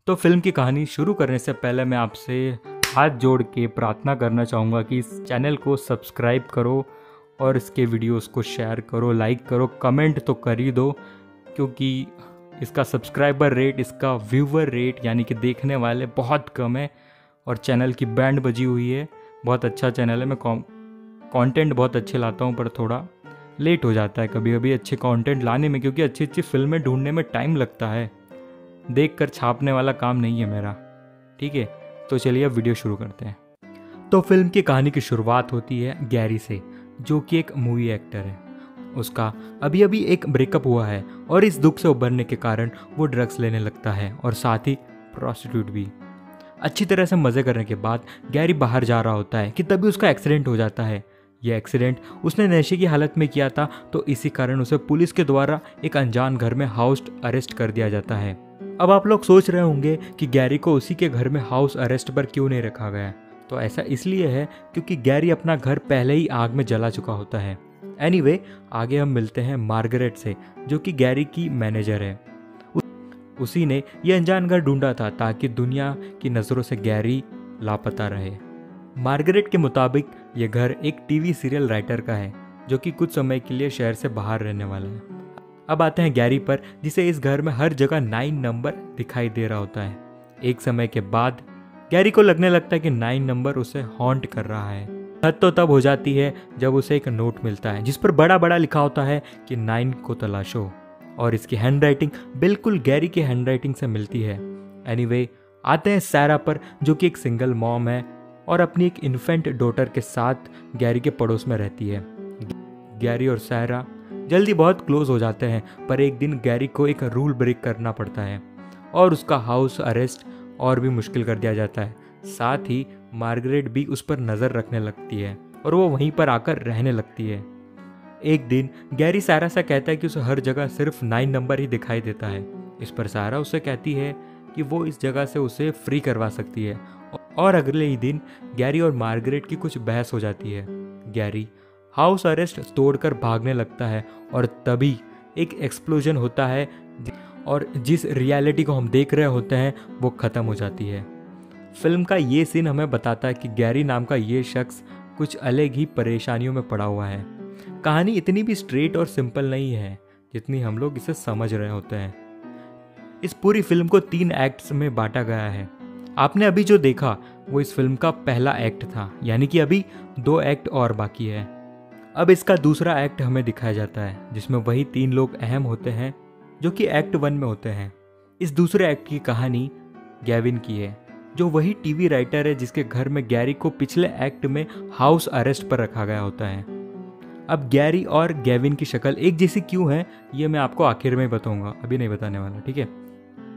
तो फिल्म की कहानी शुरू करने से पहले मैं आपसे हाथ जोड़ के प्रार्थना करना चाहूँगा कि इस चैनल को सब्सक्राइब करो और इसके वीडियोस को शेयर करो, लाइक करो, कमेंट तो कर ही दो, क्योंकि इसका सब्सक्राइबर रेट, इसका व्यूवर रेट यानी कि देखने वाले बहुत कम है और चैनल की बैंड बजी हुई है। बहुत अच्छा चैनल है, मैं कंटेंट बहुत अच्छे लाता हूँ, पर थोड़ा लेट हो जाता है कभी कभी अच्छे कंटेंट लाने में, क्योंकि अच्छी अच्छी फिल्में ढूंढने में टाइम लगता है। देखकर छापने वाला काम नहीं है मेरा, ठीक है। तो चलिए अब वीडियो शुरू करते हैं। तो फिल्म की कहानी की शुरुआत होती है गैरी से, जो कि एक मूवी एक्टर है। उसका अभी अभी एक ब्रेकअप हुआ है और इस दुख से उबरने के कारण वो ड्रग्स लेने लगता है और साथ ही प्रोस्टिट्यूट भी। अच्छी तरह से मज़े करने के बाद गैरी बाहर जा रहा होता है कि तभी उसका एक्सीडेंट हो जाता है। यह एक्सीडेंट उसने नशे की हालत में किया था, तो इसी कारण उसे पुलिस के द्वारा एक अनजान घर में हाउस अरेस्ट कर दिया जाता है। अब आप लोग सोच रहे होंगे कि गैरी को उसी के घर में हाउस अरेस्ट पर क्यों नहीं रखा गया। तो ऐसा इसलिए है क्योंकि गैरी अपना घर पहले ही आग में जला चुका होता है। एनीवे, आगे हम मिलते हैं मार्गरेट से, जो कि गैरी की मैनेजर है। उसी ने यह अनजान घर ढूंढा था ताकि दुनिया की नज़रों से गैरी लापता रहे। मार्गरेट के मुताबिक यह घर एक टीवी सीरियल राइटर का है, जो कि कुछ समय के लिए शहर से बाहर रहने वाला है। अब आते हैं गैरी पर, जिसे इस घर में हर जगह 9 नंबर दिखाई दे रहा होता है। एक समय के बाद गैरी को लगने लगता है कि 9 नंबर उसे हॉन्ट कर रहा है। हद तो तब हो जाती है जब उसे एक नोट मिलता है जिस पर बड़ा बड़ा लिखा होता है कि 9 को तलाशो, और इसकी हैंडराइटिंग बिल्कुल गैरी की हैंडराइटिंग से मिलती है। एनीवे, आते हैं सैरा पर, जो कि एक सिंगल मॉम है और अपनी एक इन्फेंट डॉटर के साथ गैरी के पड़ोस में रहती है। गैरी और सैरा जल्दी बहुत क्लोज हो जाते हैं, पर एक दिन गैरी को एक रूल ब्रेक करना पड़ता है और उसका हाउस अरेस्ट और भी मुश्किल कर दिया जाता है। साथ ही मार्गरेट भी उस पर नज़र रखने लगती है और वो वहीं पर आकर रहने लगती है। एक दिन गैरी सैरा से कहता है कि उसे हर जगह सिर्फ 9 नंबर ही दिखाई देता है। इस पर सैरा उसे कहती है कि वो इस जगह से उसे फ्री करवा सकती है, और अगले ही दिन गैरी और मार्गरेट की कुछ बहस हो जाती है। गैरी हाउस अरेस्ट तोड़कर भागने लगता है और तभी एक एक्सप्लोजन होता है और जिस रियलिटी को हम देख रहे होते हैं वो ख़त्म हो जाती है। फिल्म का ये सीन हमें बताता है कि गैरी नाम का ये शख्स कुछ अलग ही परेशानियों में पड़ा हुआ है। कहानी इतनी भी स्ट्रेट और सिंपल नहीं है जितनी हम लोग इसे समझ रहे होते हैं। इस पूरी फिल्म को 3 एक्ट्स में बांटा गया है। आपने अभी जो देखा वो इस फिल्म का पहला एक्ट था, यानी कि अभी 2 एक्ट और बाकी है। अब इसका दूसरा एक्ट हमें दिखाया जाता है, जिसमें वही 3 लोग अहम होते हैं जो कि एक्ट 1 में होते हैं। इस दूसरे एक्ट की कहानी गैविन की है, जो वही टीवी राइटर है जिसके घर में गैरी को पिछले एक्ट में हाउस अरेस्ट पर रखा गया होता है। अब गैरी और गैविन की शक्ल एक जैसी क्यों है ये मैं आपको आखिर में बताऊंगा, अभी नहीं बताने वाला, ठीक है।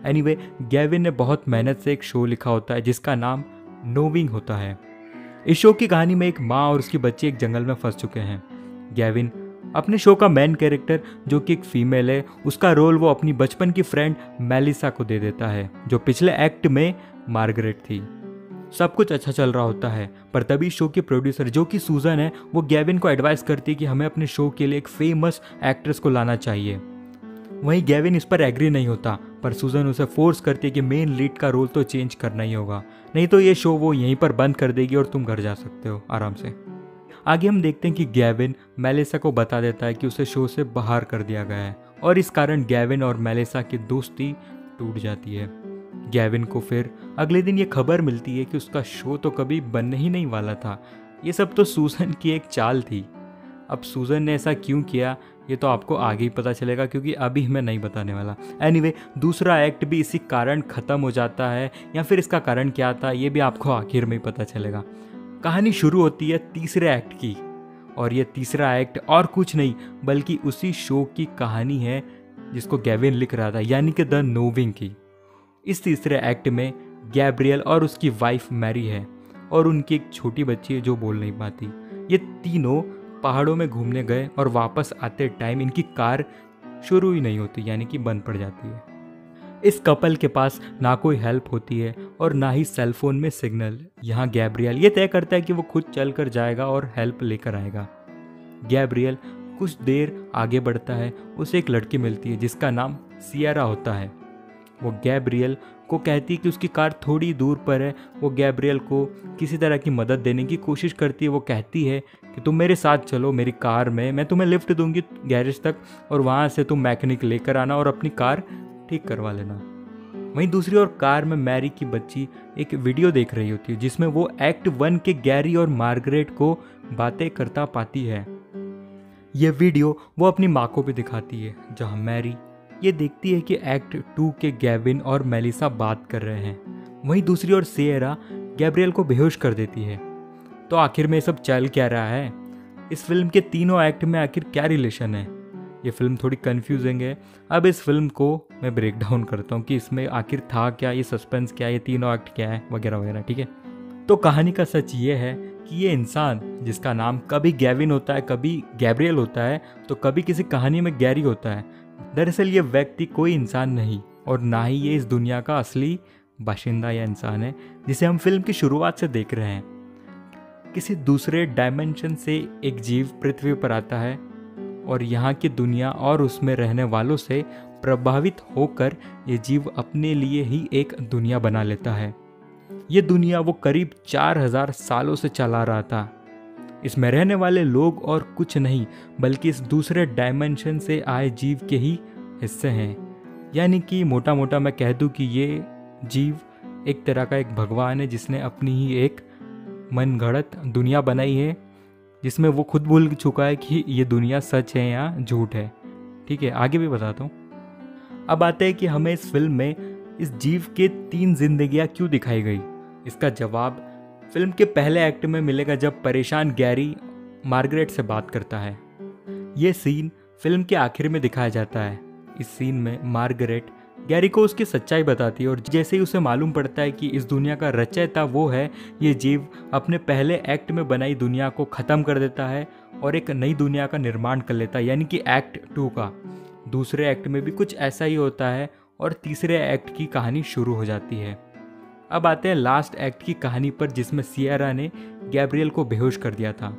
एनीवे, गैविन ने बहुत मेहनत से एक शो लिखा होता है जिसका नाम नोविंग होता है। इस शो की कहानी में एक माँ और उसकी बच्ची एक जंगल में फंस चुके हैं। गैविन अपने शो का मेन कैरेक्टर, जो कि एक फीमेल है, उसका रोल वो अपनी बचपन की फ्रेंड मेलिसा को दे देता है, जो पिछले एक्ट में मार्गरेट थी। सब कुछ अच्छा चल रहा होता है, पर तभी शो की प्रोड्यूसर, जो कि सूजन है, वो गैविन को एडवाइस करती है कि हमें अपने शो के लिए एक फेमस एक्ट्रेस को लाना चाहिए। वहीं गैविन इस पर एग्री नहीं होता, पर सूजन उसे फोर्स करती है कि मेन लीड का रोल तो चेंज करना ही होगा, नहीं तो ये शो वो यहीं पर बंद कर देगी और तुम घर जा सकते हो आराम से। आगे हम देखते हैं कि गैविन मेलिसा को बता देता है कि उसे शो से बाहर कर दिया गया है, और इस कारण गैविन और मेलिसा की दोस्ती टूट जाती है। गैविन को फिर अगले दिन ये खबर मिलती है कि उसका शो तो कभी बनने ही नहीं वाला था। ये सब तो सूजन की एक चाल थी। अब सूजन ने ऐसा क्यों किया ये तो आपको आगे ही पता चलेगा, क्योंकि अभी मैं नहीं बताने वाला। एनीवे, दूसरा एक्ट भी इसी कारण ख़त्म हो जाता है, या फिर इसका कारण क्या था ये भी आपको आखिर में ही पता चलेगा। कहानी शुरू होती है तीसरे एक्ट की, और ये तीसरा एक्ट और कुछ नहीं बल्कि उसी शो की कहानी है जिसको गैविन लिख रहा था, यानी कि द नोविंग की। इस तीसरे एक्ट में गैब्रियल और उसकी वाइफ मैरी है, और उनकी एक छोटी बच्ची है जो बोल नहीं पाती। ये तीनों पहाड़ों में घूमने गए और वापस आते टाइम इनकी कार शुरू ही नहीं होती, यानी कि बंद पड़ जाती है। इस कपल के पास ना कोई हेल्प होती है और ना ही सेलफोन में सिग्नल। यहाँ गैब्रियल ये तय करता है कि वो खुद चल कर जाएगा और हेल्प लेकर आएगा। गैब्रियल कुछ देर आगे बढ़ता है, उसे एक लड़की मिलती है जिसका नाम सियरा होता है। वो गैब्रियल को कहती है कि उसकी कार थोड़ी दूर पर है। वो गैब्रियल को किसी तरह की मदद देने की कोशिश करती है। वो कहती है कि तुम मेरे साथ चलो मेरी कार में, मैं तुम्हें लिफ्ट दूंगी गैरेज तक और वहाँ से तुम मैकेनिक लेकर आना और अपनी कार ठीक करवा लेना। वहीं दूसरी ओर कार में मैरी की बच्ची एक वीडियो देख रही होती है जिसमें वो एक्ट 1 के गैरी और मार्गरेट को बातें करता पाती है। यह वीडियो वो अपनी माँ को भी दिखाती है, जहाँ मैरी ये देखती है कि एक्ट 2 के गैविन और मेलिसा बात कर रहे हैं। वहीं दूसरी ओर सिएरा गैब्रियल को बेहोश कर देती है। तो आखिर में सब चल क्या रहा है? इस फिल्म के तीनों एक्ट में आखिर क्या रिलेशन है? ये फिल्म थोड़ी कंफ्यूजिंग है। अब इस फिल्म को मैं ब्रेक डाउन करता हूँ कि इसमें आखिर था क्या, ये सस्पेंस क्या है, ये तीनों एक्ट क्या है वगैरह वगैरह। ठीक है, तो कहानी का सच ये है कि ये इंसान जिसका नाम कभी गैविन होता है, कभी गैब्रियल होता है, तो कभी किसी कहानी में गैरी होता है। दरअसल ये व्यक्ति कोई इंसान नहीं और ना ही ये इस दुनिया का असली बाशिंदा या इंसान है जिसे हम फिल्म की शुरुआत से देख रहे हैं। किसी दूसरे डायमेंशन से एक जीव पृथ्वी पर आता है और यहाँ की दुनिया और उसमें रहने वालों से प्रभावित होकर ये जीव अपने लिए ही एक दुनिया बना लेता है। ये दुनिया वो करीब 4000 सालों से चला रहा था। इसमें रहने वाले लोग और कुछ नहीं बल्कि इस दूसरे डायमेंशन से आए जीव के ही हिस्से हैं। यानी कि मोटा मोटा मैं कह दूं कि ये जीव एक तरह का एक भगवान है जिसने अपनी ही एक मनगढ़ंत दुनिया बनाई है, जिसमें वो खुद भूल चुका है कि ये दुनिया सच है या झूठ है। ठीक है, आगे भी बताता हूँ। अब आते हैं कि हमें इस फिल्म में इस जीव के 3 जिंदगियाँ क्यों दिखाई गई। इसका जवाब फिल्म के पहले एक्ट में मिलेगा जब परेशान गैरी मार्गरेट से बात करता है। ये सीन फिल्म के आखिर में दिखाया जाता है। इस सीन में मार्गरेट गैरी को उसकी सच्चाई बताती है और जैसे ही उसे मालूम पड़ता है कि इस दुनिया का रचयिता वो है, ये जीव अपने पहले एक्ट में बनाई दुनिया को ख़त्म कर देता है और एक नई दुनिया का निर्माण कर लेता है, यानी कि एक्ट 2 का। दूसरे एक्ट में भी कुछ ऐसा ही होता है और तीसरे एक्ट की कहानी शुरू हो जाती है। अब आते हैं लास्ट एक्ट की कहानी पर, जिसमें सिएरा ने गैब्रियल को बेहोश कर दिया था।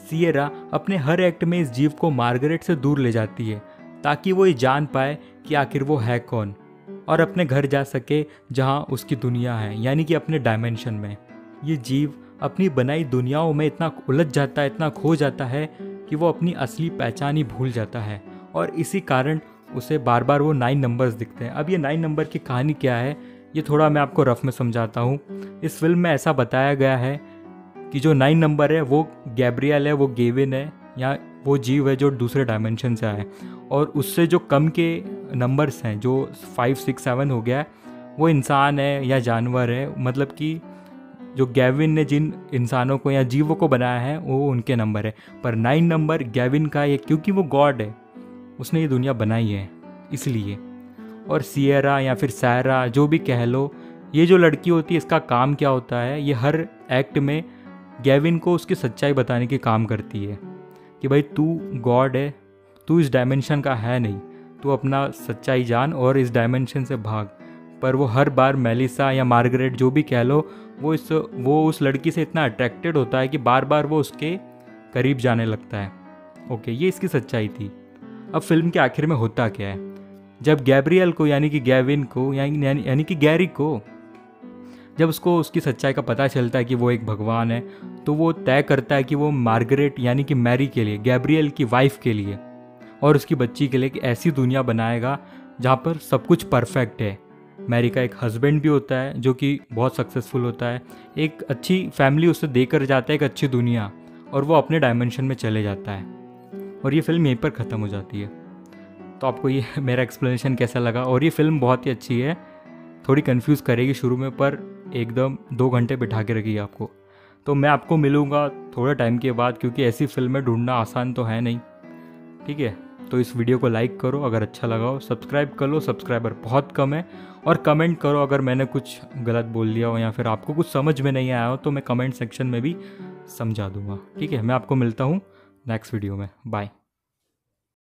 सिएरा अपने हर एक्ट में इस जीव को मार्गरेट से दूर ले जाती है ताकि वो ये जान पाए कि आखिर वो है कौन और अपने घर जा सके जहां उसकी दुनिया है, यानी कि अपने डायमेंशन में। ये जीव अपनी बनाई दुनियाओं में इतना उलझ जाता है, इतना खो जाता है कि वो अपनी असली पहचान ही भूल जाता है और इसी कारण उसे बार बार वो 9 नंबर्स दिखते हैं। अब ये 9 नंबर की कहानी क्या है, ये थोड़ा मैं आपको रफ में समझाता हूँ। इस फिल्म में ऐसा बताया गया है कि जो 9 नंबर है वो गैब्रियल है, वो गेविन है, या वो जीव है जो दूसरे डायमेंशन से आए, और उससे जो कम के नंबर्स हैं, जो 5, 6, 7 हो गया, वो इंसान है या जानवर है। मतलब कि जो गैविन ने जिन इंसानों को या जीवों को बनाया है वो उनके नंबर है, पर 9 नंबर गैविन का है क्योंकि वो गॉड है, उसने ये दुनिया बनाई है इसलिए। और सिएरा या फिर सायरा जो भी कह लो, ये जो लड़की होती है इसका काम क्या होता है, ये हर एक्ट में गैविन को उसकी सच्चाई बताने के काम करती है कि भाई तू गॉड है, तू इस डायमेंशन का है नहीं, तू अपना सच्चाई जान और इस डायमेंशन से भाग। पर वो हर बार मेलिसा या मार्गरेट जो भी कह लो, वो उस लड़की से इतना अट्रैक्टेड होता है कि बार बार वो उसके करीब जाने लगता है। ओके, ये इसकी सच्चाई थी। अब फिल्म के आखिर में होता क्या है, जब गैब्रियल को यानी कि गैविन को यानी कि गैरी को जब उसको उसकी सच्चाई का पता चलता है कि वो एक भगवान है, तो वो तय करता है कि वो मार्गरेट यानी कि मैरी के लिए, गैब्रियल की वाइफ के लिए और उसकी बच्ची के लिए एक ऐसी दुनिया बनाएगा जहाँ पर सब कुछ परफेक्ट है। मैरी का एक हस्बैंड भी होता है जो कि बहुत सक्सेसफुल होता है, एक अच्छी फैमिली उसे देकर जाता है, एक अच्छी दुनिया, और वो अपने डायमेंशन में चले जाता है और ये फिल्म यहीं पर ख़त्म हो जाती है। तो आपको ये मेरा एक्सप्लेनेशन कैसा लगा? और ये फिल्म बहुत ही अच्छी है, थोड़ी कंफ्यूज करेगी शुरू में पर एकदम 2 घंटे बिठा के रखिए आपको। तो मैं आपको मिलूँगा थोड़े टाइम के बाद, क्योंकि ऐसी फिल्में ढूंढना आसान तो है नहीं। ठीक है, तो इस वीडियो को लाइक करो अगर अच्छा लगा हो, सब्सक्राइब कर लो, सब्सक्राइबर बहुत कम है, और कमेंट करो अगर मैंने कुछ गलत बोल दिया हो या फिर आपको कुछ समझ में नहीं आया हो तो मैं कमेंट सेक्शन में भी समझा दूंगा। ठीक है, मैं आपको मिलता हूँ नेक्स्ट वीडियो में। बाय।